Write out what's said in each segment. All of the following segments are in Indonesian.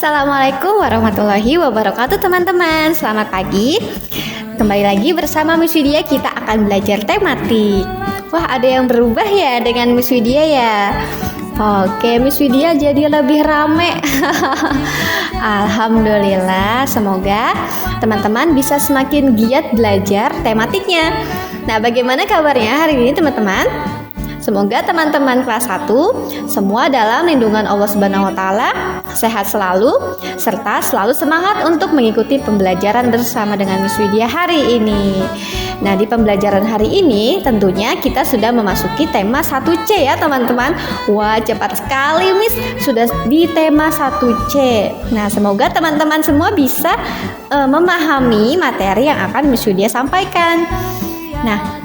Assalamualaikum warahmatullahi wabarakatuh teman-teman. Selamat pagi. Kembali lagi bersama Miss Widya, kita akan belajar tematik. Wah, ada yang berubah ya dengan Miss Widya ya. Oke, Miss Widya jadi lebih rame. Alhamdulillah, semoga teman-teman bisa semakin giat belajar tematiknya. Nah, bagaimana kabarnya hari ini teman-teman? Semoga teman-teman kelas 1 semua dalam lindungan Allah Subhanahu wa taala, sehat selalu serta selalu semangat untuk mengikuti pembelajaran bersama dengan Miss Widya hari ini. Nah, di pembelajaran hari ini tentunya kita sudah memasuki tema 1C ya teman-teman. Wah, cepat sekali Miss, sudah di tema 1C. Nah, semoga teman-teman semua bisa memahami materi yang akan Miss Widya sampaikan. Nah,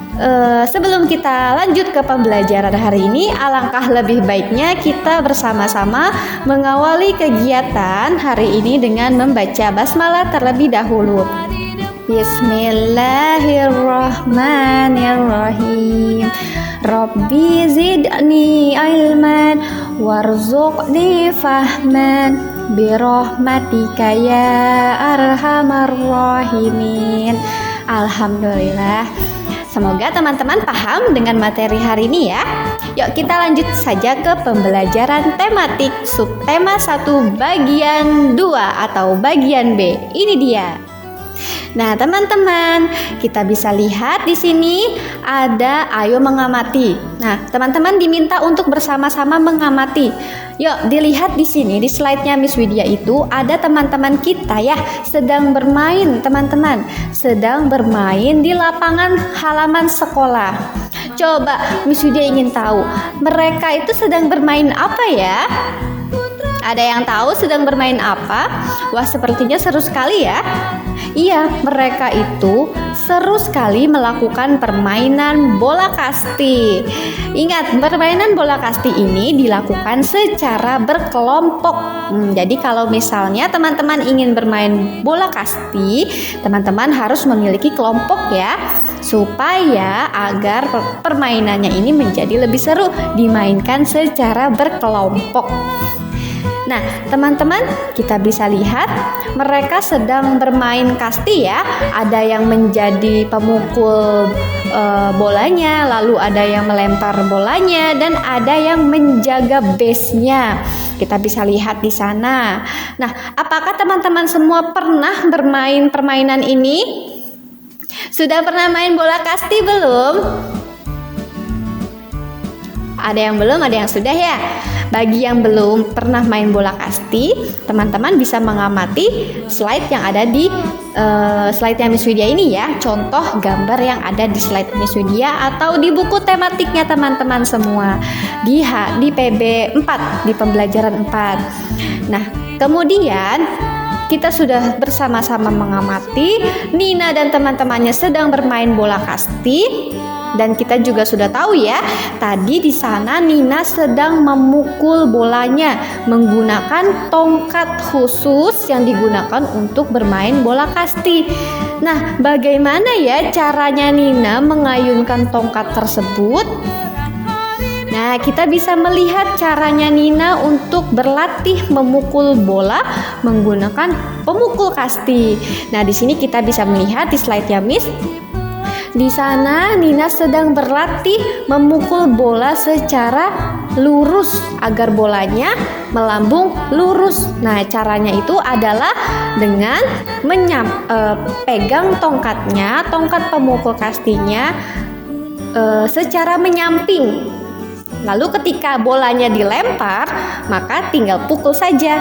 sebelum kita lanjut ke pembelajaran hari ini, alangkah lebih baiknya kita bersama-sama mengawali kegiatan hari ini dengan membaca basmalah terlebih dahulu. Bismillahirrahmanirrahim. Rabbi zidni ilman warzuqni fahman birahmatika ya arhamar rahimin. Alhamdulillah. Semoga teman-teman paham dengan materi hari ini ya. Yuk kita lanjut saja ke pembelajaran tematik subtema 1 bagian 2 atau bagian B. Ini dia. Nah, teman-teman, kita bisa lihat di sini ada ayo mengamati. Nah, teman-teman diminta untuk bersama-sama mengamati. Yuk, dilihat di sini di slide-nya Miss Widya itu ada teman-teman kita ya sedang bermain, teman-teman. Sedang bermain di lapangan halaman sekolah. Coba Miss Widya ingin tahu, mereka itu sedang bermain apa ya? Ada yang tahu sedang bermain apa? Wah, sepertinya seru sekali ya. Iya, mereka itu seru sekali melakukan permainan bola kasti. Ingat, permainan bola kasti ini dilakukan secara berkelompok. Jadi kalau misalnya teman-teman ingin bermain bola kasti, teman-teman harus memiliki kelompok ya, supaya agar permainannya ini menjadi lebih seru dimainkan secara berkelompok. Nah, teman-teman, kita bisa lihat mereka sedang bermain kasti ya. Ada yang menjadi pemukul bolanya, lalu ada yang melempar bolanya, dan ada yang menjaga base-nya. Kita bisa lihat di sana. Nah, apakah teman-teman semua pernah bermain permainan ini? Sudah pernah main bola kasti belum? Ada yang belum, ada yang sudah ya. Bagi yang belum pernah main bola kasti, teman-teman bisa mengamati slide yang ada di slide-nya Miss Widya ini ya. Contoh gambar yang ada di slide Miss Widya atau di buku tematiknya teman-teman semua di PB 4, di pembelajaran 4. Nah, kemudian kita sudah bersama-sama mengamati Nina dan teman-temannya sedang bermain bola kasti. Dan kita juga sudah tahu ya, tadi di sana Nina sedang memukul bolanya menggunakan tongkat khusus yang digunakan untuk bermain bola kasti. Nah, bagaimana ya caranya Nina mengayunkan tongkat tersebut? Nah, kita bisa melihat caranya Nina untuk berlatih memukul bola menggunakan pemukul kasti. Nah, di sini kita bisa melihat di slide-nya Miss. Di sana Nina sedang berlatih memukul bola secara lurus agar bolanya melambung lurus. Nah, caranya itu adalah dengan pegang tongkatnya, tongkat pemukul kastinya secara menyamping. Lalu ketika bolanya dilempar, maka tinggal pukul saja.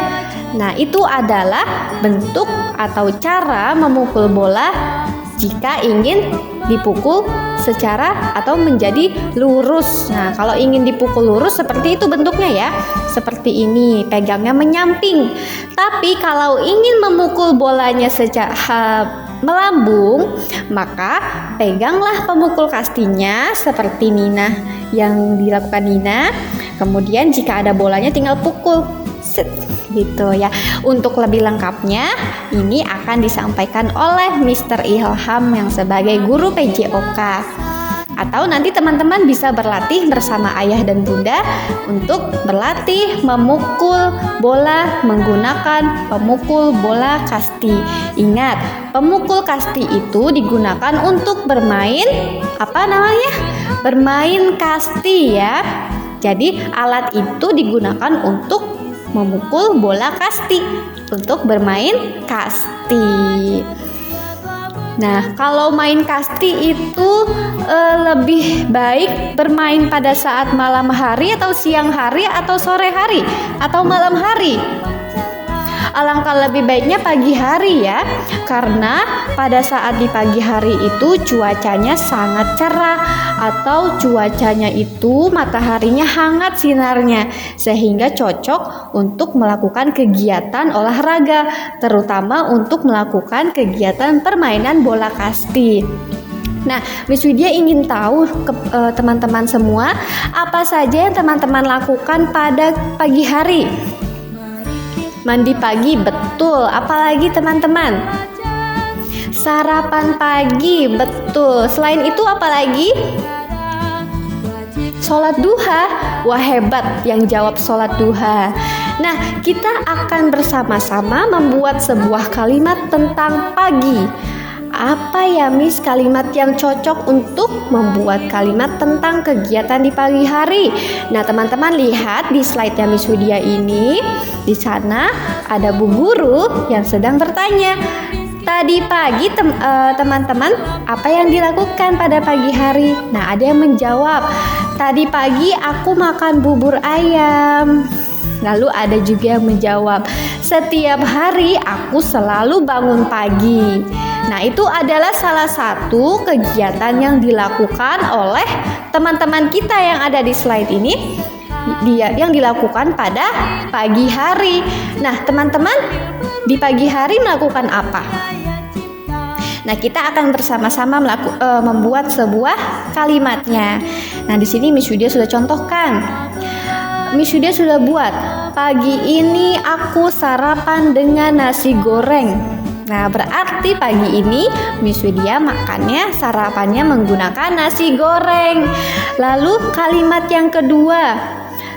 Nah, itu adalah bentuk atau cara memukul bola jika ingin dipukul secara atau menjadi lurus. Nah, kalau ingin dipukul lurus seperti itu bentuknya ya. Seperti ini, pegangnya menyamping. Tapi kalau ingin memukul bolanya secara melambung, maka peganglah pemukul kastinya seperti Nina yang dilakukan Nina. Kemudian jika ada bolanya tinggal pukul. Set. Gitu ya. Untuk lebih lengkapnya ini akan disampaikan oleh Mr. Ilham yang sebagai guru PJOK. Atau nanti teman-teman bisa berlatih bersama ayah dan bunda untuk berlatih memukul bola menggunakan pemukul bola kasti. Ingat, pemukul kasti itu digunakan untuk bermain bermain kasti ya. Jadi alat itu digunakan untuk memukul bola kasti, untuk bermain kasti. Nah, kalau main kasti itu lebih baik bermain pada saat malam hari atau siang hari atau sore hari atau malam hari? Alangkah lebih baiknya pagi hari ya, karena pada saat di pagi hari itu cuacanya sangat cerah atau cuacanya itu mataharinya hangat sinarnya, sehingga cocok untuk melakukan kegiatan olahraga, terutama untuk melakukan kegiatan permainan bola kasti. Nah, Miss Widya ingin tahu teman-teman semua, apa saja yang teman-teman lakukan pada pagi hari? Mandi pagi, betul. Apalagi teman-teman? Sarapan pagi, betul. Selain itu apalagi? Sholat duha. Wah, hebat yang jawab sholat duha. Nah, kita akan bersama-sama membuat sebuah kalimat tentang pagi. Apa ya Miss kalimat yang cocok untuk membuat kalimat tentang kegiatan di pagi hari? Nah, teman-teman lihat di slide-nya Miss Widya ini. Di sana ada Bu Guru yang sedang bertanya. Tadi pagi teman-teman, apa yang dilakukan pada pagi hari? Nah, ada yang menjawab, tadi pagi aku makan bubur ayam. Lalu ada juga yang menjawab, setiap hari aku selalu bangun pagi. Nah, itu adalah salah satu kegiatan yang dilakukan oleh teman-teman kita yang ada di slide ini, yang dilakukan pada pagi hari. Nah, teman-teman di pagi hari melakukan apa? Nah, kita akan bersama-sama membuat sebuah kalimatnya. Nah, di sini Miss Widya sudah contohkan. Miss Widya sudah buat, pagi ini aku sarapan dengan nasi goreng. Nah, berarti pagi ini Miss Widya makannya, sarapannya menggunakan nasi goreng. Lalu kalimat yang kedua,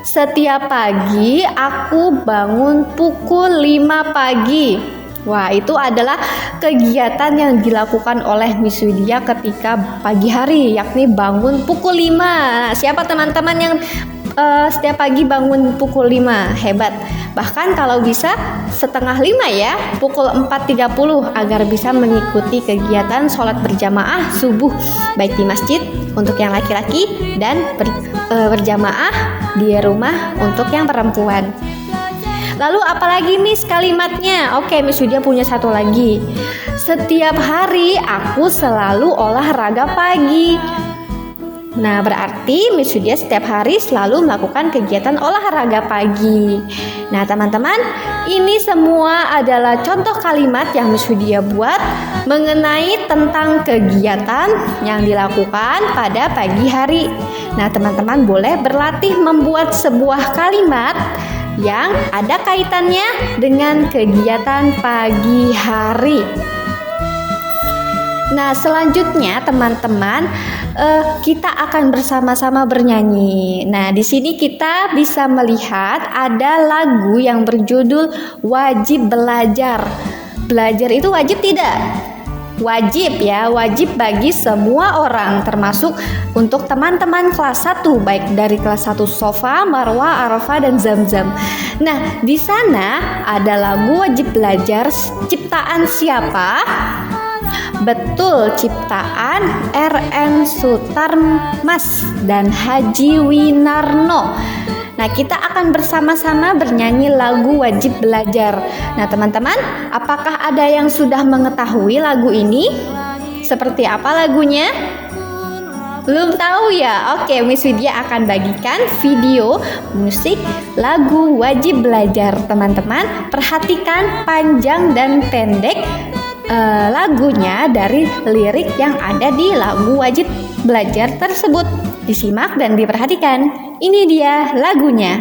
setiap pagi aku bangun pukul 5 pagi. Wah, itu adalah kegiatan yang dilakukan oleh Miss Widya ketika pagi hari, yakni bangun pukul 5. Nah, siapa teman-teman yang setiap pagi bangun pukul 5? Hebat. Bahkan kalau bisa setengah 5 ya, pukul 4.30 agar bisa mengikuti kegiatan sholat berjamaah subuh, baik di masjid untuk yang laki-laki dan berjamaah di rumah untuk yang perempuan. Lalu apalagi Miss kalimatnya? Oke, Miss Widya punya satu lagi. Setiap hari aku selalu olahraga pagi. Nah, berarti Miss Widya setiap hari selalu melakukan kegiatan olahraga pagi. Nah, teman-teman, ini semua adalah contoh kalimat yang Miss Widya buat mengenai tentang kegiatan yang dilakukan pada pagi hari. Nah, teman-teman boleh berlatih membuat sebuah kalimat yang ada kaitannya dengan kegiatan pagi hari. Nah, selanjutnya teman-teman, kita akan bersama-sama bernyanyi. Nah, di sini kita bisa melihat ada lagu yang berjudul Wajib Belajar. Belajar itu wajib tidak? Wajib ya, wajib bagi semua orang, termasuk untuk teman-teman kelas 1, baik dari kelas 1 Sofa, Marwa, Arafah, dan Zamzam. Nah, di sana ada lagu Wajib Belajar, ciptaan siapa? Betul, ciptaan R.N. Sutarmas dan Haji Winarno. Nah, kita akan bersama-sama bernyanyi lagu Wajib Belajar. Nah, teman-teman, apakah ada yang sudah mengetahui lagu ini? Seperti apa lagunya? Belum tahu ya? Oke, Miss Widya akan bagikan video musik lagu Wajib Belajar. Teman-teman, perhatikan panjang dan pendek lagunya dari lirik yang ada di lagu Wajib Belajar tersebut. Disimak dan diperhatikan. Ini dia lagunya.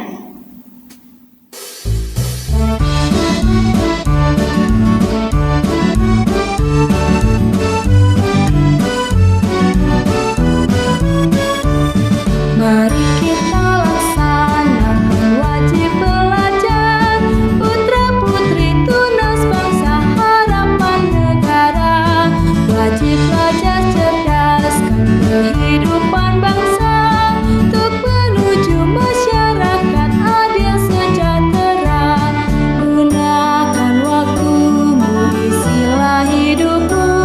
Mari kita laksanakan wajib belajar, putra-putri tunas bangsa harapan negara. Wajib belajar cerdaskan kehidupan bangsa, untuk menuju masyarakat adil sejahtera. Gunakan waktumu, isilah hidupmu,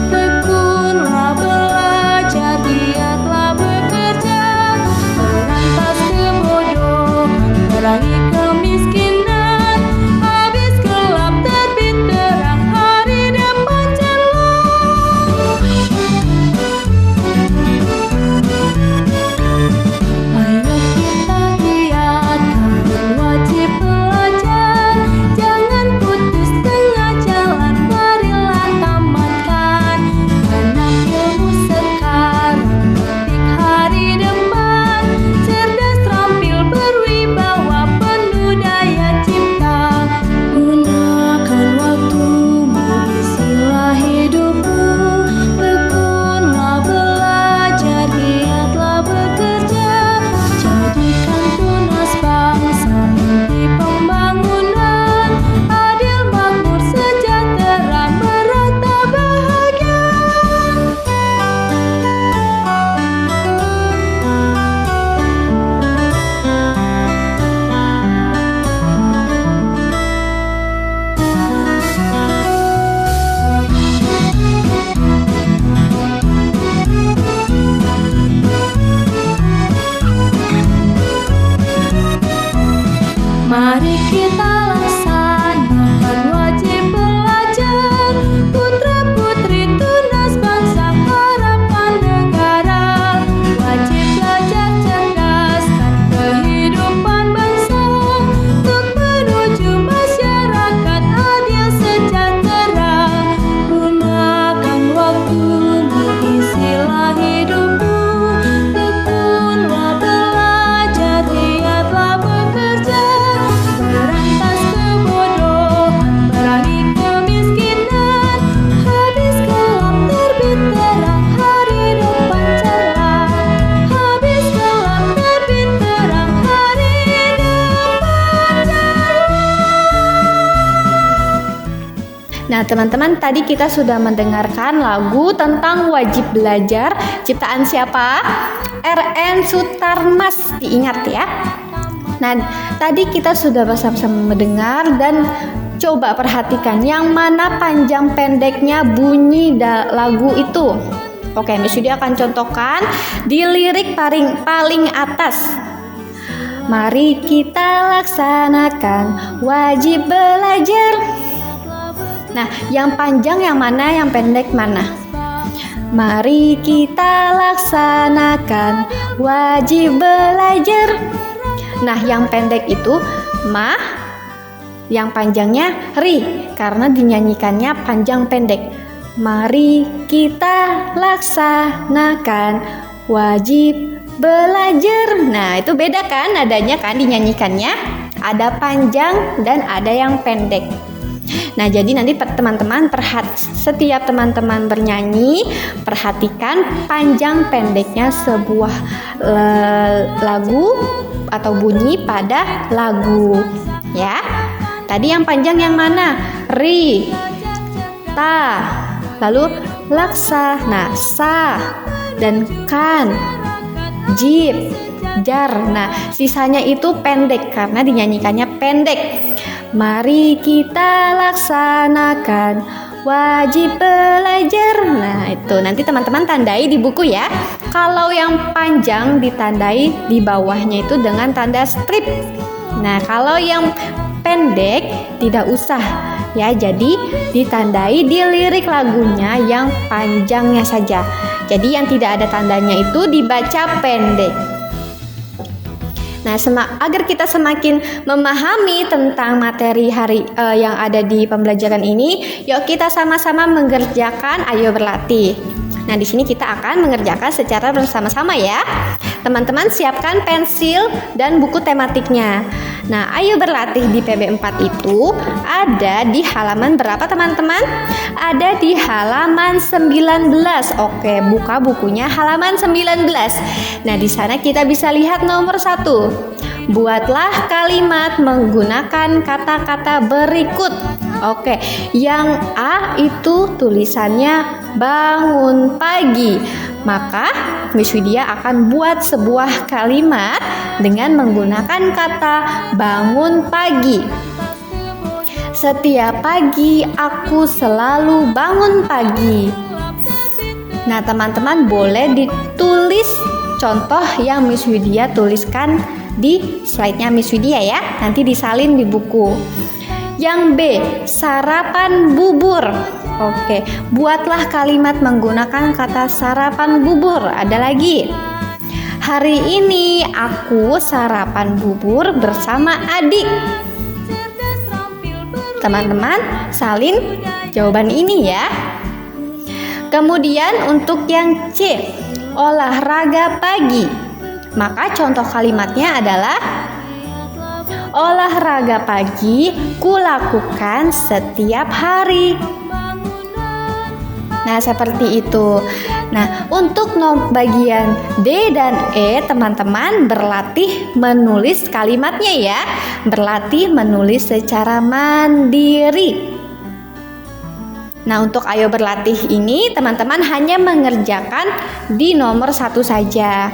tekunlah belajar, giatlah bekerja. Berantas kebodohan, perangi kemiskinan, habis gelap terbit terang, hari depan cerah. Ayo kita giatkan berwajib belajar, jangan putus tengah jalan, marilah tamatkan. Anak ilmu sekarang, petik hari depan, cerdas terampil berwibawa, penuh daya cipta. Gunakan waktumu, isilah hidupmu, tekunlah belajar, giatlah bekerja. Jadikan tunas bangsa mimpi pembangunan, adil, makmur, sejahtera, merata, bahagia. Mari kita laksanakan wajib belajar, putra-putri tunas bangsa harapan negara. Wajib belajar cerdaskan kehidupan bangsa, untuk menuju masyarakat adil sejahtera. Gunakan waktumu, isilah hidupmu, tekunlah belajar, giatlah bekerja. Berantas kebodohan, perangi kemiskinan, habis gelap terbit terang, hari depan cerah. Habis gelap terbit terang, hari depan cerah. Nah teman-teman, tadi kita sudah mendengarkan lagu tentang wajib belajar, ciptaan siapa? R.N. Sutarmas, diingat ya. Nah, tadi kita sudah bersama-sama mendengar dan coba perhatikan yang mana panjang pendeknya bunyi lagu itu. Oke, Miss Yudi akan contohkan di lirik paling atas. Mari kita laksanakan wajib belajar. Nah, yang panjang yang mana, yang pendek mana? Mari kita laksanakan wajib belajar. Nah, yang pendek itu ma, yang panjangnya ri, karena dinyanyikannya panjang pendek. Mari kita laksanakan wajib belajar. Nah, itu beda kan nadanya kan, dinyanyikannya ada panjang dan ada yang pendek. Nah, jadi nanti teman-teman setiap teman-teman bernyanyi, perhatikan panjang pendeknya sebuah lagu atau bunyi pada lagu, ya. Tadi yang panjang yang mana? Ri, ta, lalu laksa, nah sa, dan kan, jib, jar. Nah, sisanya itu pendek karena dinyanyikannya pendek. Mari kita laksanakan wajib belajar. Nah, itu nanti teman-teman tandai di buku ya. Kalau yang panjang ditandai di bawahnya itu dengan tanda strip. Nah, kalau yang pendek tidak usah ya. Jadi ditandai di lirik lagunya yang panjangnya saja. Jadi yang tidak ada tandanya itu dibaca pendek. Nah, agar kita semakin memahami tentang materi yang ada di pembelajaran ini, yuk kita sama-sama mengerjakan ayo berlatih. Nah, di sini kita akan mengerjakan secara bersama-sama ya. teman-teman siapkan pensil dan buku tematiknya. Nah, ayo berlatih di PB4 itu ada di halaman berapa teman-teman? Ada di halaman 19. Oke, buka bukunya halaman 19. Nah, di sana kita bisa lihat nomor 1. Buatlah kalimat menggunakan kata-kata berikut. Oke, yang A itu tulisannya bangun pagi. Maka Miss Widya akan buat sebuah kalimat dengan menggunakan kata bangun pagi. Setiap pagi aku selalu bangun pagi. Nah, teman-teman boleh ditulis contoh yang Miss Widya tuliskan di slide-nya Miss Widya ya. Nanti disalin di buku. Yang B, sarapan bubur. Oke, buatlah kalimat menggunakan kata sarapan bubur. Ada lagi. Hari ini aku sarapan bubur bersama adik. Teman-teman, salin jawaban ini ya. Kemudian untuk yang C, olahraga pagi. Maka contoh kalimatnya adalah olahraga pagi kulakukan setiap hari. Nah, seperti itu. Nah, untuk bagian D dan E, teman-teman berlatih menulis kalimatnya ya. Berlatih menulis secara mandiri. Nah, untuk ayo berlatih ini, teman-teman hanya mengerjakan di nomor 1 saja.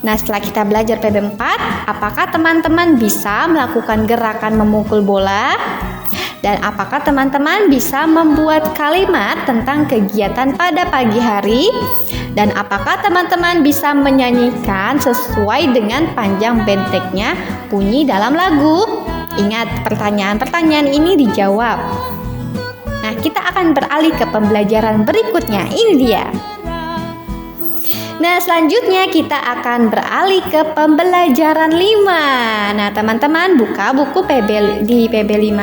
Nah, setelah kita belajar PB4, apakah teman-teman bisa melakukan gerakan memukul bola? Dan apakah teman-teman bisa membuat kalimat tentang kegiatan pada pagi hari? Dan apakah teman-teman bisa menyanyikan sesuai dengan panjang benteknya bunyi dalam lagu? Ingat, pertanyaan-pertanyaan ini dijawab. Nah, kita akan beralih ke pembelajaran berikutnya. Ini dia. Nah, selanjutnya kita akan beralih ke pembelajaran 5. Nah, teman-teman buka buku di PB5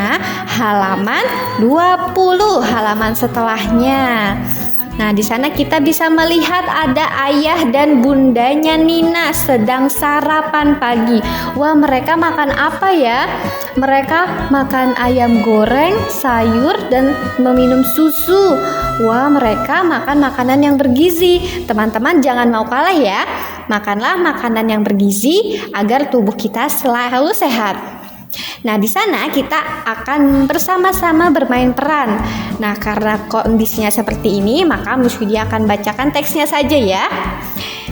halaman 20, halaman setelahnya. Nah, di sana kita bisa melihat ada ayah dan bundanya Nina sedang sarapan pagi. Wah, mereka makan apa ya? Mereka makan ayam goreng, sayur, dan meminum susu. Wah, mereka makan makanan yang bergizi. Teman-teman jangan mau kalah ya. Makanlah makanan yang bergizi agar tubuh kita selalu sehat. Nah, di sana kita akan bersama-sama bermain peran. Nah, karena kondisinya seperti ini, maka Miss Widya akan bacakan teksnya saja ya.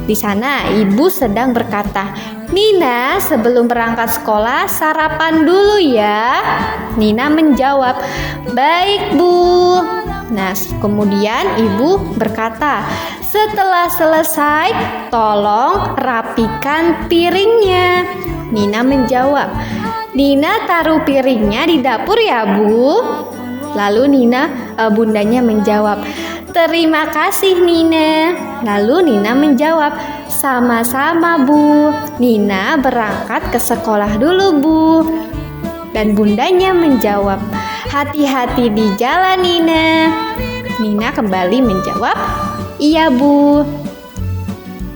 Di sana ibu sedang berkata, "Nina, sebelum berangkat sekolah sarapan dulu ya." Nina menjawab, "Baik, Bu." Nah, kemudian ibu berkata, "Setelah selesai, tolong rapikan piringnya." Nina menjawab, "Nina taruh piringnya di dapur ya, Bu." Lalu bundanya menjawab, "Terima kasih, Nina." Lalu Nina menjawab, "Sama-sama, Bu. Nina berangkat ke sekolah dulu, Bu." Dan bundanya menjawab, "Hati-hati di jalan, Nina." Nina kembali menjawab, "Iya, Bu."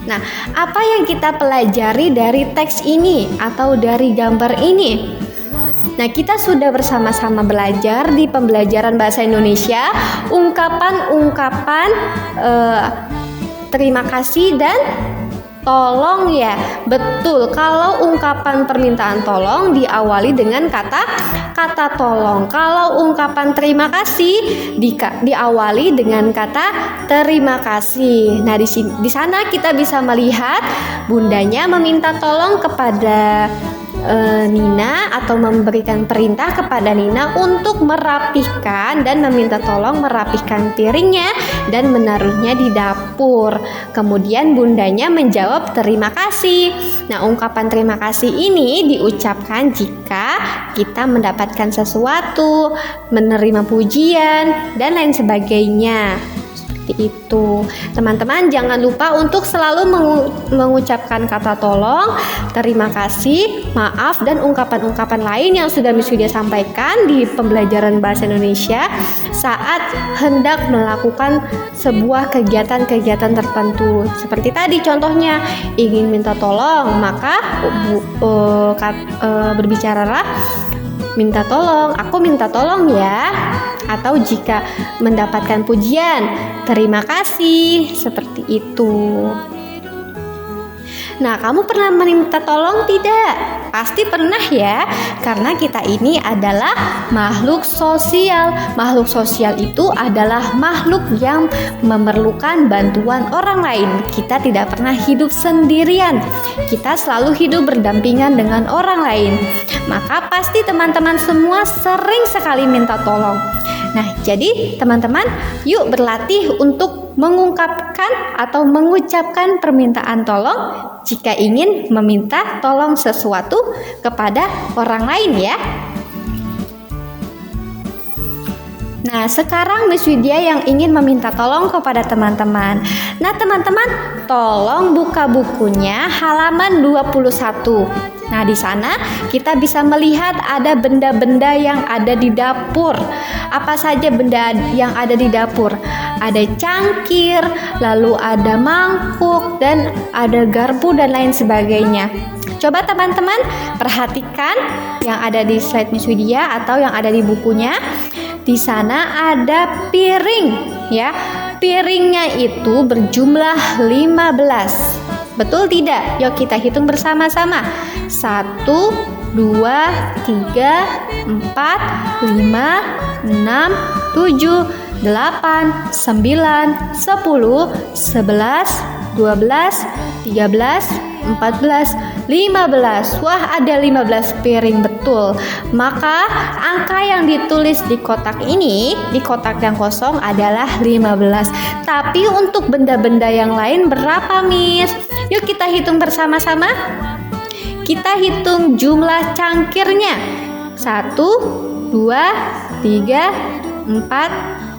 Nah, apa yang kita pelajari dari teks ini atau dari gambar ini? Nah, kita sudah bersama-sama belajar di pembelajaran bahasa Indonesia ungkapan-ungkapan terima kasih dan tolong ya. Betul, kalau ungkapan permintaan tolong diawali dengan kata tolong. Kalau ungkapan terima kasih diawali dengan kata terima kasih. Nah, di sana kita bisa melihat bundanya meminta tolong kepada Nina atau memberikan perintah kepada Nina untuk merapihkan dan meminta tolong merapihkan piringnya dan menaruhnya di dapur. Kemudian bundanya menjawab terima kasih. Nah, ungkapan terima kasih ini diucapkan jika kita mendapatkan sesuatu, menerima pujian, dan lain sebagainya. Seperti itu. Teman-teman jangan lupa untuk selalu mengucapkan kata tolong, terima kasih, maaf, dan ungkapan-ungkapan lain yang sudah Miss Widya sampaikan di pembelajaran bahasa Indonesia saat hendak melakukan sebuah kegiatan-kegiatan tertentu. Seperti tadi contohnya, ingin minta tolong, maka berbicaralah minta tolong, aku minta tolong ya. Atau jika mendapatkan pujian, terima kasih, seperti itu. Nah, kamu pernah meminta tolong tidak? Pasti pernah ya, karena kita ini adalah makhluk sosial. Makhluk sosial itu adalah makhluk yang memerlukan bantuan orang lain. Kita tidak pernah hidup sendirian. Kita selalu hidup berdampingan dengan orang lain. Maka pasti teman-teman semua sering sekali minta tolong. Nah, jadi teman-teman, yuk berlatih untuk mengungkapkan atau mengucapkan permintaan tolong jika ingin meminta tolong sesuatu kepada orang lain ya. Nah, sekarang Miss Widya yang ingin meminta tolong kepada teman-teman. Nah, teman-teman, tolong buka bukunya halaman 21. Nah, di sana kita bisa melihat ada benda-benda yang ada di dapur. Apa saja benda yang ada di dapur? Ada cangkir, lalu ada mangkuk, dan ada garpu dan lain sebagainya. Coba teman-teman perhatikan yang ada di slide Miss Widya atau yang ada di bukunya. Di sana ada piring ya. Piringnya itu berjumlah 15. Betul tidak? Yuk kita hitung bersama-sama. 1, 2, 3, 4, 5, 6, 7, 8, 9, 10, 11, 12, 13, 14, 15. Wah, ada 15 piring, betul. Maka angka yang ditulis di kotak ini, di kotak yang kosong adalah 15. Tapi untuk benda-benda yang lain berapa, Miss? Yuk kita hitung bersama-sama. Kita hitung jumlah cangkirnya. 1, 2, 3, 4,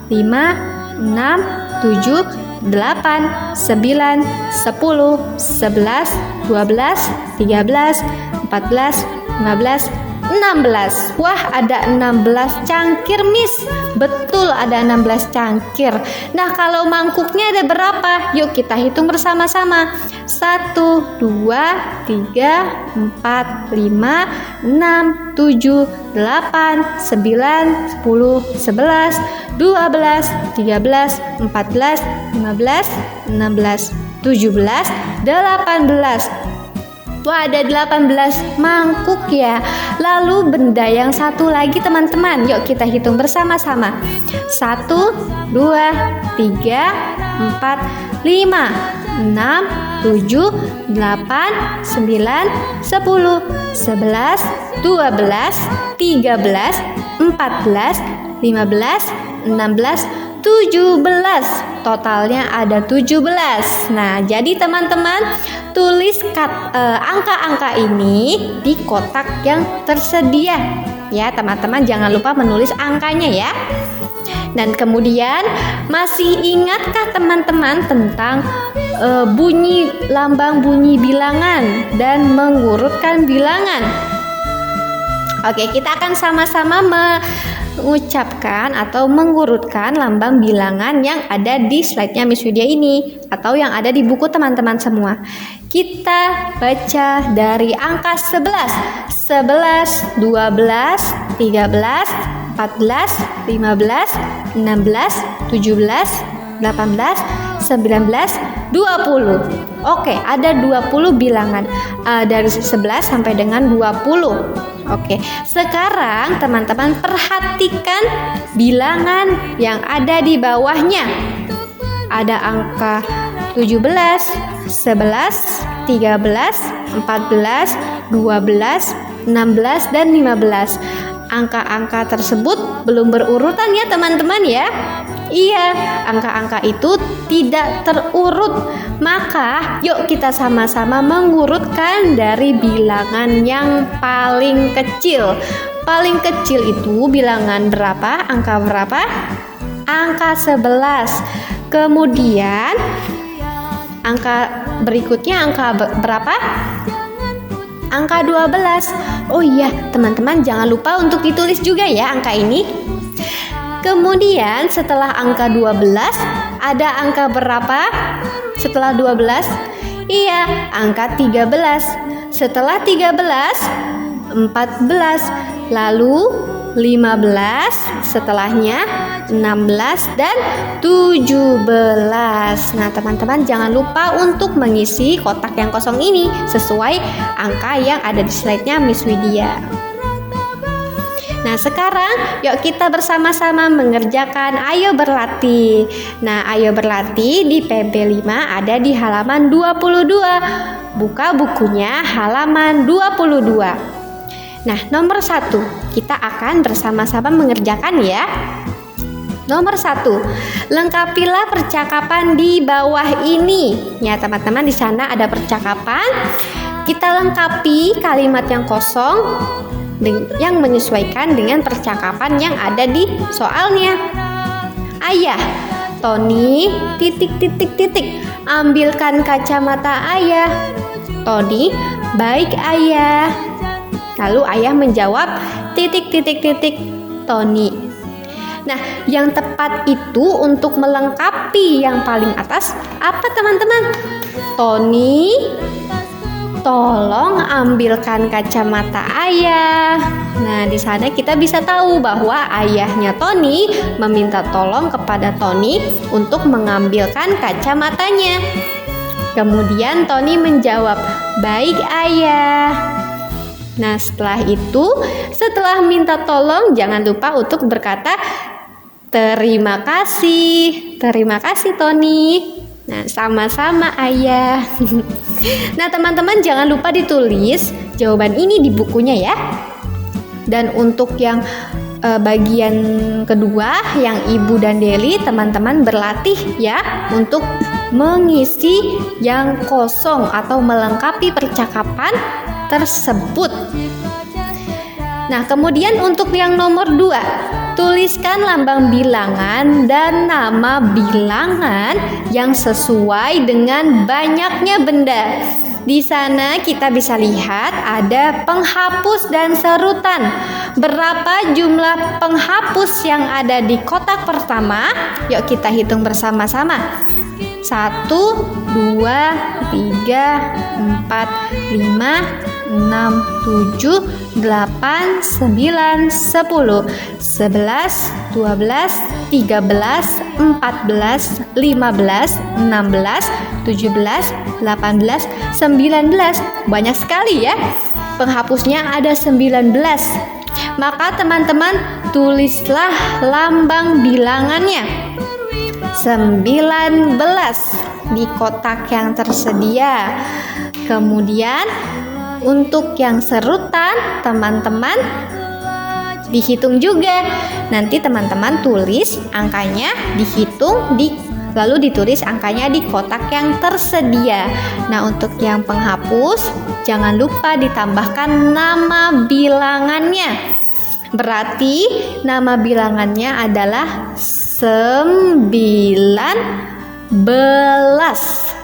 5, 6, 7, 8, 9, 10, 11, 12, 13, 14, 15, 16. Wah, ada 16 cangkir, Miss. Betul, ada 16 cangkir. Nah, kalau mangkuknya ada berapa? Yuk kita hitung bersama-sama. 1, 2, 3, 4, 5, 6, 7, 8, 9, 10, 11, 12, 13, 14, 15, 16, 17, 18. Wah, ada 18 mangkuk ya. Lalu benda yang satu lagi teman-teman, yuk kita hitung bersama-sama. 1, 2, 3, 4, 5, 6, 7, 8, 9, 10, 11, 12, 13, 14, 15, 16, 17. Totalnya ada 17. Nah, jadi teman-teman tulis angka-angka ini di kotak yang tersedia. Ya, teman-teman jangan lupa menulis angkanya ya. Dan kemudian masih ingatkah teman-teman tentang bunyi lambang bunyi bilangan dan mengurutkan bilangan? Oke, kita akan sama-sama mengucapkan atau mengurutkan lambang bilangan yang ada di slide-nya Miss Widya ini atau yang ada di buku teman-teman semua. Kita baca dari angka 11, 11, 12, 13, 14, 15, 16, 17, 18, 19, 20. Oke, ada 20 bilangan dari 11 sampai dengan 20. Oke, sekarang teman-teman perhatikan bilangan yang ada di bawahnya. Ada angka 17, 11, 13, 14, 12, 16, dan 15. Angka-angka tersebut belum berurutan ya teman-teman ya. Iya, angka-angka itu tidak terurut. Maka yuk kita sama-sama mengurutkan dari bilangan yang paling kecil. Paling kecil itu bilangan berapa? Angka berapa? Angka 11. Kemudian angka berikutnya angka berapa? Angka 12. Oh iya, teman-teman jangan lupa untuk ditulis juga ya angka ini. Kemudian setelah angka 12 ada angka berapa? Setelah 12? Iya, angka 13. Setelah 13, 14. Lalu 15, setelahnya 16 dan 17. Nah, teman-teman jangan lupa untuk mengisi kotak yang kosong ini sesuai angka yang ada di slide-nya Miss Widya. Nah, sekarang yuk kita bersama-sama mengerjakan Ayo Berlatih. Nah, Ayo Berlatih di PB 5 ada di halaman 22. Buka bukunya halaman 22. Nah, nomor 1, kita akan bersama-sama mengerjakan ya. Nomor 1, lengkapilah percakapan di bawah ini. Ya, teman-teman di sana ada percakapan. Kita lengkapi kalimat yang kosong yang menyesuaikan dengan percakapan yang ada di soalnya. Ayah, Tony, ambilkan kacamata ayah. Tony, baik ayah. Lalu ayah menjawab Tony. Nah, yang tepat itu untuk melengkapi yang paling atas apa teman-teman? Tony, tolong ambilkan kacamata ayah. Nah, di sana kita bisa tahu bahwa ayahnya Tony meminta tolong kepada Tony untuk mengambilkan kacamatanya. Kemudian Tony menjawab, "Baik, ayah." Nah, setelah itu, setelah minta tolong, jangan lupa untuk berkata terima kasih. Terima kasih, Tony. Nah, sama-sama ayah. Nah, teman-teman jangan lupa ditulis jawaban ini di bukunya ya. Dan untuk yang bagian kedua, yang Ibu dan Deli, teman-teman berlatih ya untuk mengisi yang kosong atau melengkapi percakapan tersebut. Nah, kemudian untuk yang nomor 2, tuliskan lambang bilangan dan nama bilangan yang sesuai dengan banyaknya benda. Di sana kita bisa lihat ada penghapus dan serutan. Berapa jumlah penghapus yang ada di kotak pertama? Yuk kita hitung bersama-sama. 1, 2, 3, 4, 5, 6, 7, 8, 9, 10, 11, 12, 13, 14, 15, 16, 17, 18, 19. Banyak sekali ya. Penghapusnya ada 19. Maka teman-teman tulislah lambang bilangannya. 19 di kotak yang tersedia. Kemudian untuk yang serutan, teman-teman dihitung juga. Nanti teman-teman tulis angkanya, dihitung, lalu ditulis angkanya di kotak yang tersedia. Nah, untuk yang penghapus, jangan lupa ditambahkan nama bilangannya. Berarti nama bilangannya adalah 19.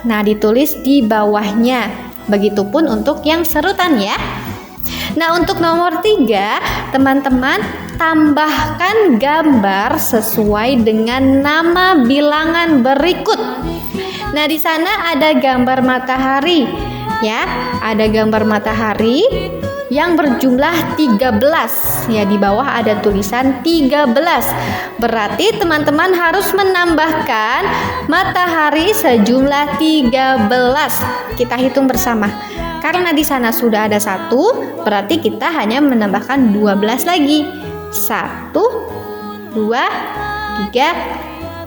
Nah, ditulis di bawahnya. Begitupun untuk yang serutan ya. Nah, untuk nomor 3, teman-teman tambahkan gambar sesuai dengan nama bilangan berikut. Nah, di sana ada gambar matahari ya. Ada gambar matahari yang berjumlah 13. Ya, di bawah ada tulisan 13. Berarti teman-teman harus menambahkan matahari sejumlah 13. Kita hitung bersama. Karena di sana sudah ada 1, berarti kita hanya menambahkan 12 lagi. 1, 2, 3,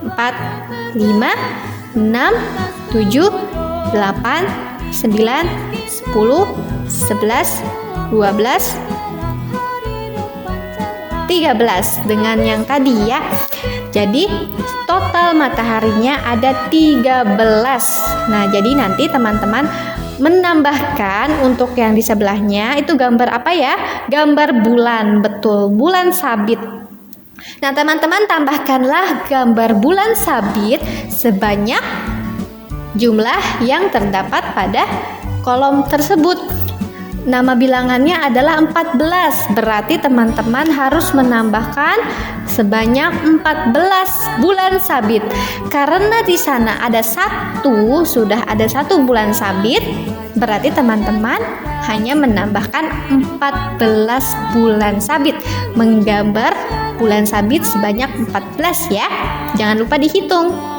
4, 5, 6, 7, 8, 9, 10, 11, 12, 13 dengan yang tadi ya. Jadi total mataharinya ada 13. Nah, jadi nanti teman-teman menambahkan untuk yang di sebelahnya itu gambar apa ya? Gambar bulan, betul, bulan sabit. Nah, teman-teman tambahkanlah gambar bulan sabit sebanyak jumlah yang terdapat pada kolom tersebut. Nama bilangannya adalah 14. Berarti teman-teman harus menambahkan sebanyak 14 bulan sabit. Karena di sana sudah ada satu bulan sabit, berarti teman-teman hanya menambahkan 14 bulan sabit. Menggambar bulan sabit sebanyak 14 ya. Jangan lupa dihitung.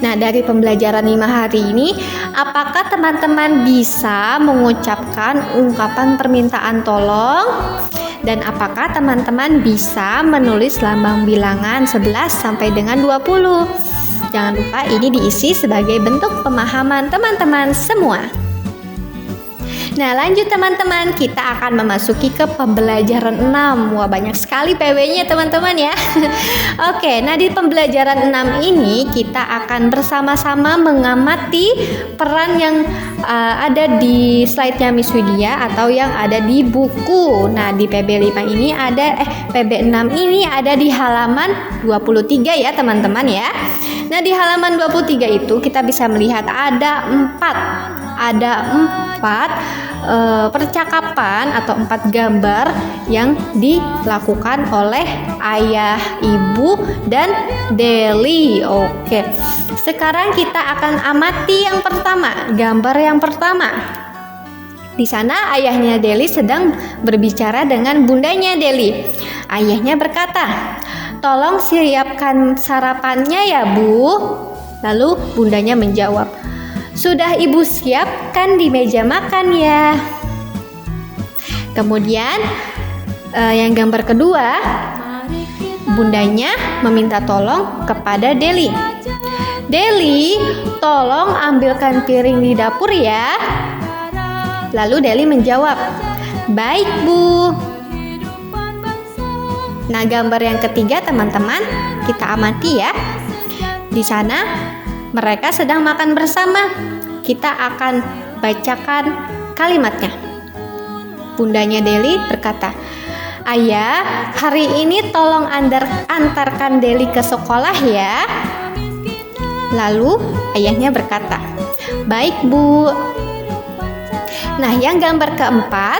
Nah, dari pembelajaran 5 hari ini, apakah teman-teman bisa mengucapkan ungkapan permintaan tolong? Dan apakah teman-teman bisa menulis lambang bilangan 11 sampai dengan 20? Jangan lupa ini diisi sebagai bentuk pemahaman teman-teman semua. Nah, lanjut teman-teman, kita akan memasuki ke pembelajaran 6. Wah, banyak sekali PW-nya teman-teman ya. Oke, nah di pembelajaran 6 ini kita akan bersama-sama mengamati peran yang ada di slide-nya Miss Widya atau yang ada di buku. Nah, di PB5 ini PB6 ini ada di halaman 23 ya teman-teman ya. Nah, di halaman 23 itu kita bisa melihat ada 4 percakapan atau 4 gambar yang dilakukan oleh ayah, ibu, dan Deli. Oke, sekarang kita akan amati yang pertama, gambar yang pertama. Di sana ayahnya Deli sedang berbicara dengan bundanya Deli. Ayahnya berkata, "Tolong siapkan sarapannya ya, Bu." Lalu bundanya menjawab, "Sudah Ibu siapkan di meja makan ya." Kemudian yang gambar kedua, bundanya meminta tolong kepada Deli. "Deli, tolong ambilkan piring di dapur ya." Lalu Deli menjawab, "Baik Bu." Nah, gambar yang ketiga teman-teman, kita amati ya. Di sana mereka sedang makan bersama. Kita akan bacakan kalimatnya. Bundanya Deli berkata, "Ayah, hari ini tolong antarkan Deli ke sekolah ya." Lalu ayahnya berkata, "Baik Bu." Nah, yang gambar keempat,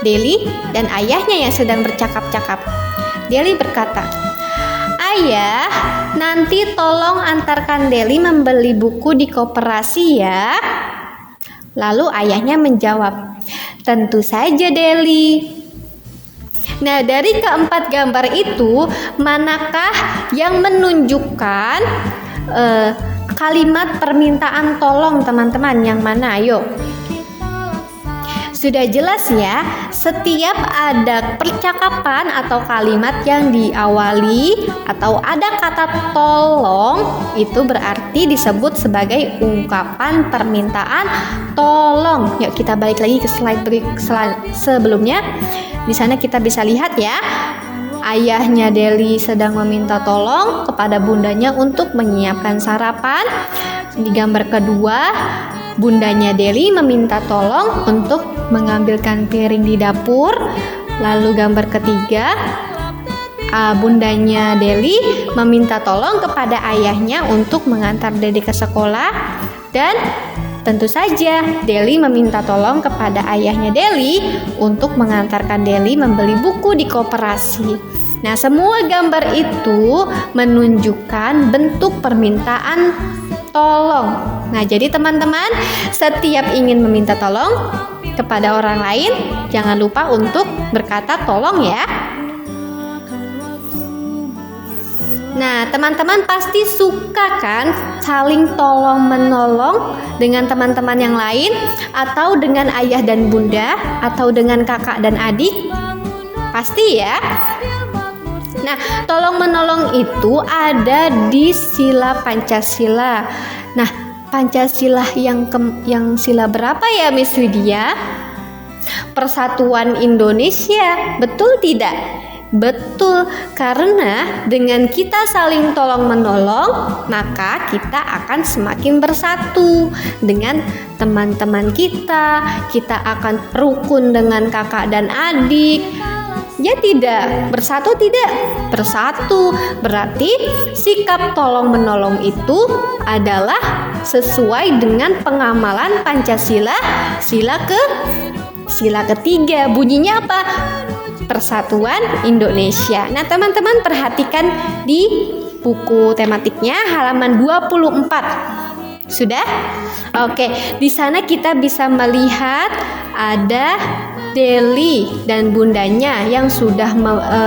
Deli dan ayahnya yang sedang bercakap-cakap. Deli berkata, "Ayah, nanti tolong antarkan Deli membeli buku di koperasi ya." Lalu ayahnya menjawab, "Tentu saja Deli." Nah, dari keempat gambar itu, manakah yang menunjukkan kalimat permintaan tolong teman-teman? Yang mana? Ayo. Sudah jelas ya, setiap ada percakapan atau kalimat yang diawali atau ada kata tolong, itu berarti disebut sebagai ungkapan permintaan tolong. Yuk kita balik lagi ke slide sebelumnya. Di sana kita bisa lihat ya, ayahnya Deli sedang meminta tolong kepada bundanya untuk menyiapkan sarapan. Di gambar kedua, bundanya Deli meminta tolong untuk mengambilkan piring di dapur. Lalu gambar ketiga, bundanya Deli meminta tolong kepada ayahnya untuk mengantar Deli ke sekolah. Dan tentu saja Deli meminta tolong kepada ayahnya Deli untuk mengantarkan Deli membeli buku di koperasi. Nah, semua gambar itu menunjukkan bentuk permintaan tolong. Nah, jadi teman-teman, setiap ingin meminta tolong kepada orang lain, jangan lupa untuk berkata tolong ya. Nah, teman-teman pasti suka kan saling tolong-menolong dengan teman-teman yang lain, atau dengan ayah dan bunda, atau dengan kakak dan adik? Pasti ya. Nah, tolong-menolong itu ada di sila Pancasila. Nah, Pancasila yang sila berapa ya Miss Widya? Persatuan Indonesia, betul tidak? Betul, karena dengan kita saling tolong-menolong, maka kita akan semakin bersatu dengan teman-teman kita. Kita akan rukun dengan kakak dan adik. Ya tidak, bersatu tidak? Bersatu. Berarti sikap tolong menolong itu adalah sesuai dengan pengamalan Pancasila sila ketiga. Bunyinya apa? Persatuan Indonesia. Nah, teman-teman perhatikan di buku tematiknya halaman 24. Sudah? Oke, di sana kita bisa melihat ada Deli dan bundanya yang sudah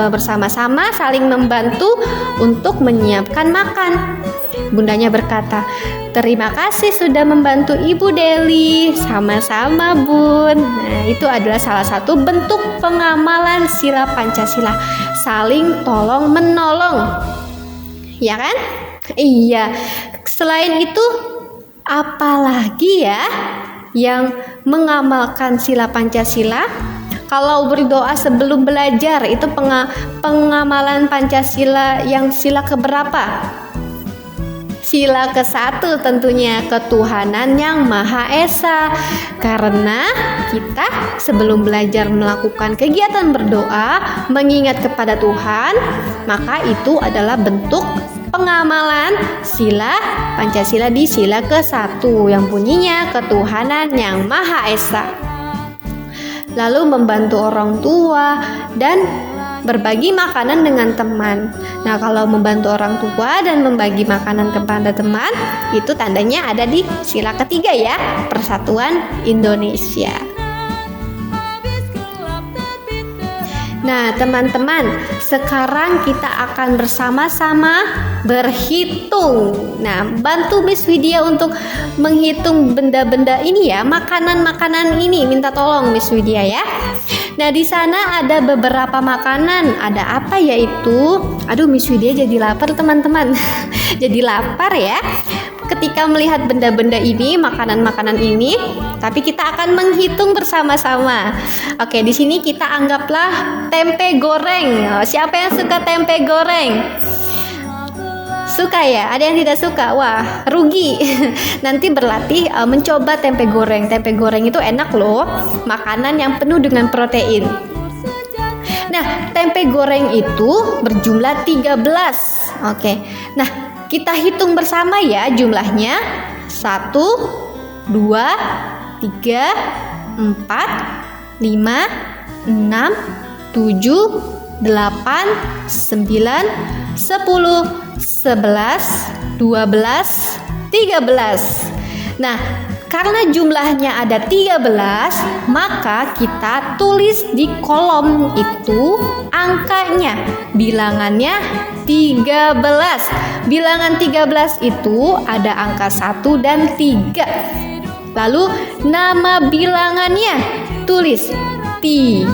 bersama-sama saling membantu untuk menyiapkan makan. Bundanya berkata, "Terima kasih sudah membantu Ibu Deli." "Sama-sama, Bun." Nah, itu adalah salah satu bentuk pengamalan sila Pancasila, saling tolong menolong. Ya kan? Iya. Selain itu, apalagi ya yang mengamalkan sila Pancasila? Kalau berdoa sebelum belajar itu pengamalan Pancasila yang sila keberapa? Sila ke-1 tentunya, ketuhanan yang Maha Esa. Karena kita sebelum belajar melakukan kegiatan berdoa, mengingat kepada Tuhan, maka itu adalah bentuk pengamalan sila Pancasila di sila ke-1 yang bunyinya ketuhanan yang Maha Esa. Lalu membantu orang tua dan berbagi makanan dengan teman. Nah, kalau membantu orang tua dan membagi makanan kepada teman, itu tandanya ada di sila ketiga ya, Persatuan Indonesia. Nah, teman-teman, sekarang kita akan bersama-sama berhitung. Nah, bantu Miss Widya untuk menghitung benda-benda ini ya, makanan-makanan ini. Minta tolong Miss Widya ya. Nah, di sana ada beberapa makanan. Ada apa yaitu? Aduh, Miss Widya jadi lapar, teman-teman. Jadi lapar ya. Ketika melihat benda-benda ini, makanan-makanan ini, tapi kita akan menghitung bersama-sama. Oke, di sini kita anggaplah tempe goreng. Siapa yang suka tempe goreng? Suka ya? Ada yang tidak suka? Wah, rugi. Nanti berlatih mencoba tempe goreng. Tempe goreng itu enak loh. Makanan yang penuh dengan protein. Nah, tempe goreng itu berjumlah 13. Oke. Nah, kita hitung bersama ya jumlahnya. 1, 2, 3, 4, 5, 6, 7, 8, 9, 10, 11, 12, 13. Nah, karena jumlahnya ada 13, maka kita tulis di kolom itu angkanya, bilangannya 13. Bilangan 13 itu ada angka 1 dan 3. Lalu nama bilangannya tulis 13.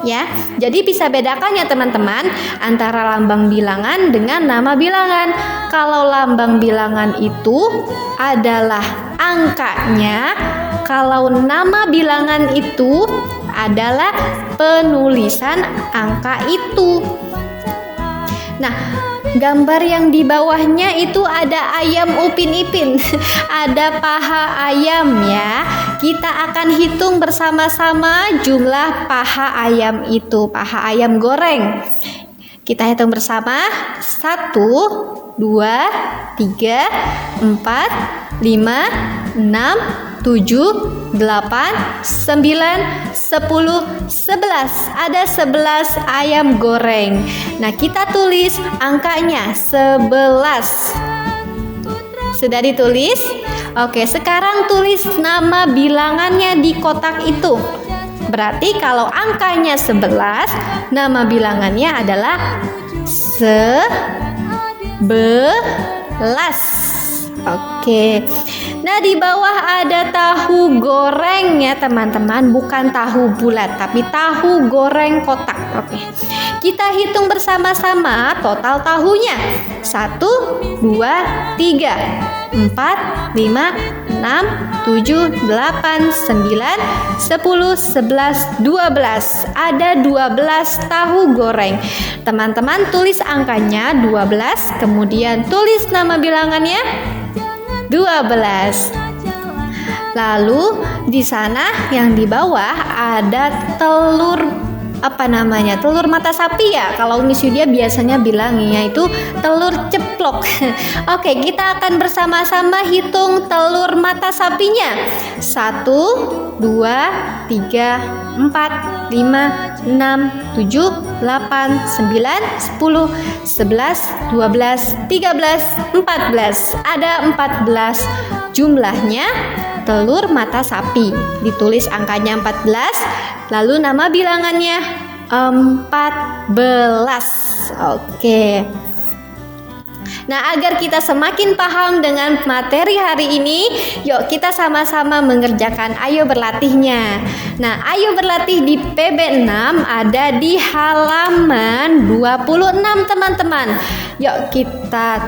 Ya, jadi bisa bedakan ya teman-teman antara lambang bilangan dengan nama bilangan. Kalau lambang bilangan itu adalah angkanya, kalau nama bilangan itu adalah penulisan angka itu. Nah, gambar yang di bawahnya itu ada ayam Upin Ipin, ada paha ayam ya. Kita akan hitung bersama-sama jumlah paha ayam itu, paha ayam goreng. Kita hitung bersama. 1, 2, 3, 4, 5, 6, 7, 8, 9, 10, 11. Ada 11 ayam goreng. Nah, kita tulis angkanya 11. Sudah ditulis? Oke, sekarang tulis nama bilangannya di kotak itu. Berarti kalau angkanya 11, nama bilangannya adalah 11. Oke. Nah, di bawah ada tahu goreng ya teman-teman, bukan tahu bulat tapi tahu goreng kotak. Oke. Kita hitung bersama-sama total tahunya. 1, 2, 3, 4, 5, 6, 7, 8, 9, 10, 11, 12. Ada 12 tahu goreng. Teman-teman tulis angkanya 12, kemudian tulis nama bilangannya 12. Lalu di sana yang di bawah ada telur telur mata sapi ya. Kalau Miss Yudia biasanya bilangnya itu telur ceplok. Oke, kita akan bersama-sama hitung telur mata sapinya. 1, 2, 3, 4, 5, 6, 7, 8, 9, 10, 11, 12, 13, 14. Ada 14 jumlahnya telur mata sapi. Ditulis angkanya 14, lalu nama bilangannya 14. Oke. Nah, agar kita semakin paham dengan materi hari ini, yuk kita sama-sama mengerjakan ayo berlatihnya. Nah, ayo berlatih di PB6 ada di halaman 26, teman-teman. Yuk kita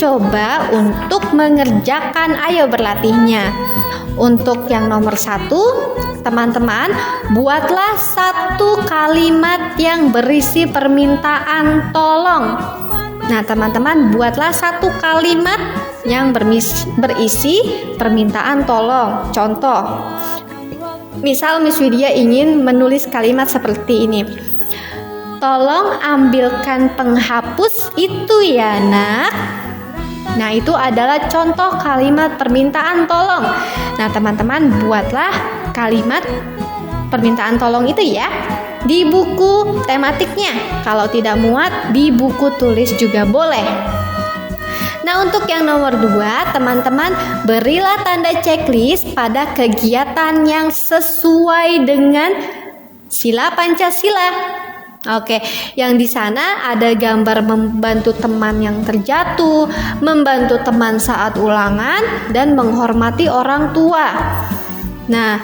coba untuk mengerjakan ayo berlatihnya. Untuk yang nomor 1, teman-teman, buatlah satu kalimat yang berisi permintaan tolong. Nah, teman-teman, buatlah satu kalimat yang berisi permintaan tolong. Contoh, misal Miss Widya ingin menulis kalimat seperti ini. Tolong ambilkan penghapus itu ya, Nak. Nah, itu adalah contoh kalimat permintaan tolong. Nah, teman-teman, buatlah kalimat permintaan tolong itu ya di buku tematiknya. Kalau tidak muat, di buku tulis juga boleh. Nah, untuk yang nomor 2, teman-teman, berilah tanda checklist pada kegiatan yang sesuai dengan sila Pancasila. Oke, yang di sana ada gambar membantu teman yang terjatuh, membantu teman saat ulangan, dan menghormati orang tua. Nah,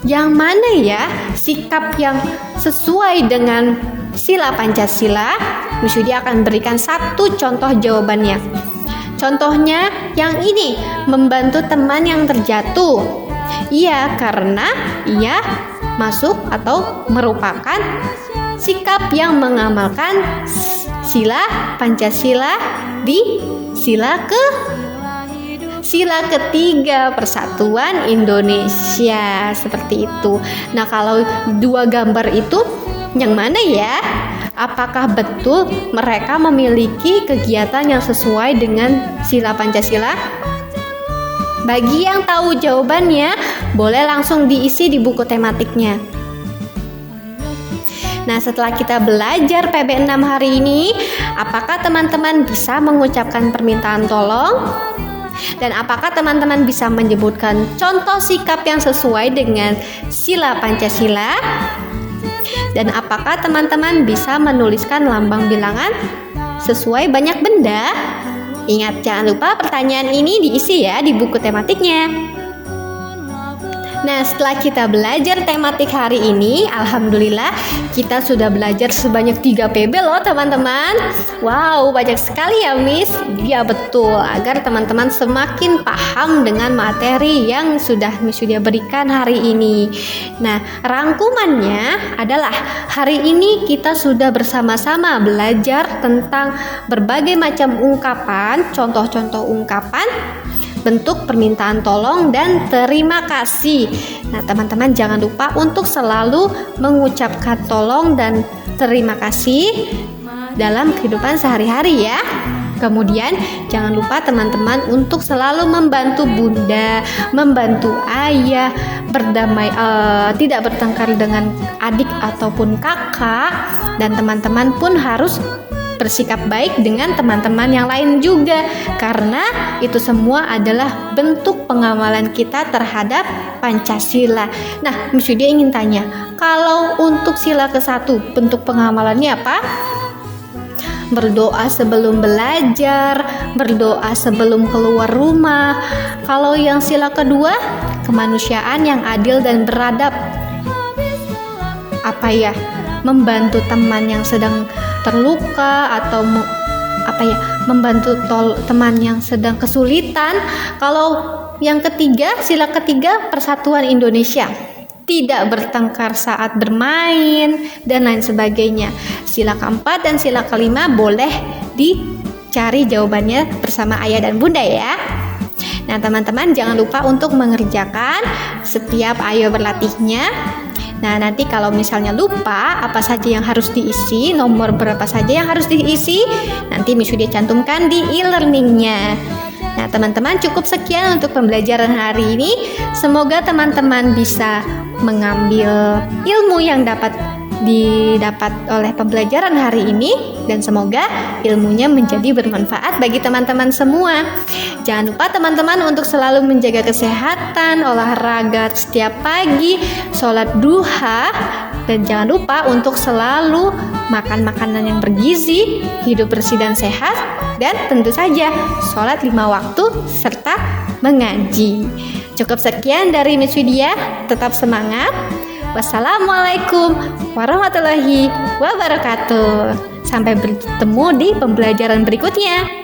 yang mana ya sikap yang sesuai dengan sila Pancasila? Miss Widya akan berikan satu contoh jawabannya. Contohnya yang ini, membantu teman yang terjatuh. Iya, karena ia masuk atau merupakan sikap yang mengamalkan sila Pancasila di sila ketiga Persatuan Indonesia, seperti itu. Nah, kalau dua gambar itu yang mana ya? Apakah betul mereka memiliki kegiatan yang sesuai dengan sila Pancasila? Bagi yang tahu jawabannya, boleh langsung diisi di buku tematiknya. Nah, setelah kita belajar PB6 hari ini, apakah teman-teman bisa mengucapkan permintaan tolong? Dan apakah teman-teman bisa menyebutkan contoh sikap yang sesuai dengan sila Pancasila? Dan apakah teman-teman bisa menuliskan lambang bilangan sesuai banyak benda? Ingat, jangan lupa pertanyaan ini diisi ya di buku tematiknya. Nah, setelah kita belajar tematik hari ini, alhamdulillah kita sudah belajar sebanyak 3 PB loh, teman-teman. Wow, banyak sekali ya, Miss. Ya, betul, agar teman-teman semakin paham dengan materi yang sudah Miss Widya berikan hari ini. Nah, rangkumannya adalah hari ini kita sudah bersama-sama belajar tentang berbagai macam ungkapan, contoh-contoh ungkapan, bentuk permintaan tolong dan terima kasih. Nah, teman-teman jangan lupa untuk selalu mengucapkan tolong dan terima kasih dalam kehidupan sehari-hari ya. Kemudian jangan lupa teman-teman untuk selalu membantu bunda, membantu ayah, tidak bertengkar dengan adik ataupun kakak, dan teman-teman pun harus bersikap baik dengan teman-teman yang lain juga, karena itu semua adalah bentuk pengamalan kita terhadap Pancasila. Nah, Miss Widya ingin tanya, kalau untuk sila ke-1 bentuk pengamalannya apa? Berdoa sebelum belajar, berdoa sebelum keluar rumah. Kalau yang sila kedua, kemanusiaan yang adil dan beradab. Apa ya? Membantu teman yang sedang terluka atau membantu teman yang sedang kesulitan. Kalau yang ketiga, sila ketiga Persatuan Indonesia, tidak bertengkar saat bermain dan lain sebagainya. Sila keempat dan sila kelima boleh dicari jawabannya bersama ayah dan bunda ya. Nah, teman-teman jangan lupa untuk mengerjakan setiap ayo berlatihnya. Nah, nanti kalau misalnya lupa apa saja yang harus diisi, nomor berapa saja yang harus diisi, nanti Miss Widya cantumkan di e-learningnya. Nah, teman-teman cukup sekian untuk pembelajaran hari ini. Semoga teman-teman bisa mengambil ilmu yang didapat oleh pembelajaran hari ini, dan semoga ilmunya menjadi bermanfaat bagi teman-teman semua. Jangan lupa teman-teman untuk selalu menjaga kesehatan, olahraga setiap pagi, sholat duha, dan jangan lupa untuk selalu makan makanan yang bergizi, hidup bersih dan sehat, dan tentu saja sholat 5 waktu serta mengaji. Cukup sekian dari Miss Widya, tetap semangat. Wassalamualaikum warahmatullahi wabarakatuh. Sampai bertemu di pembelajaran berikutnya.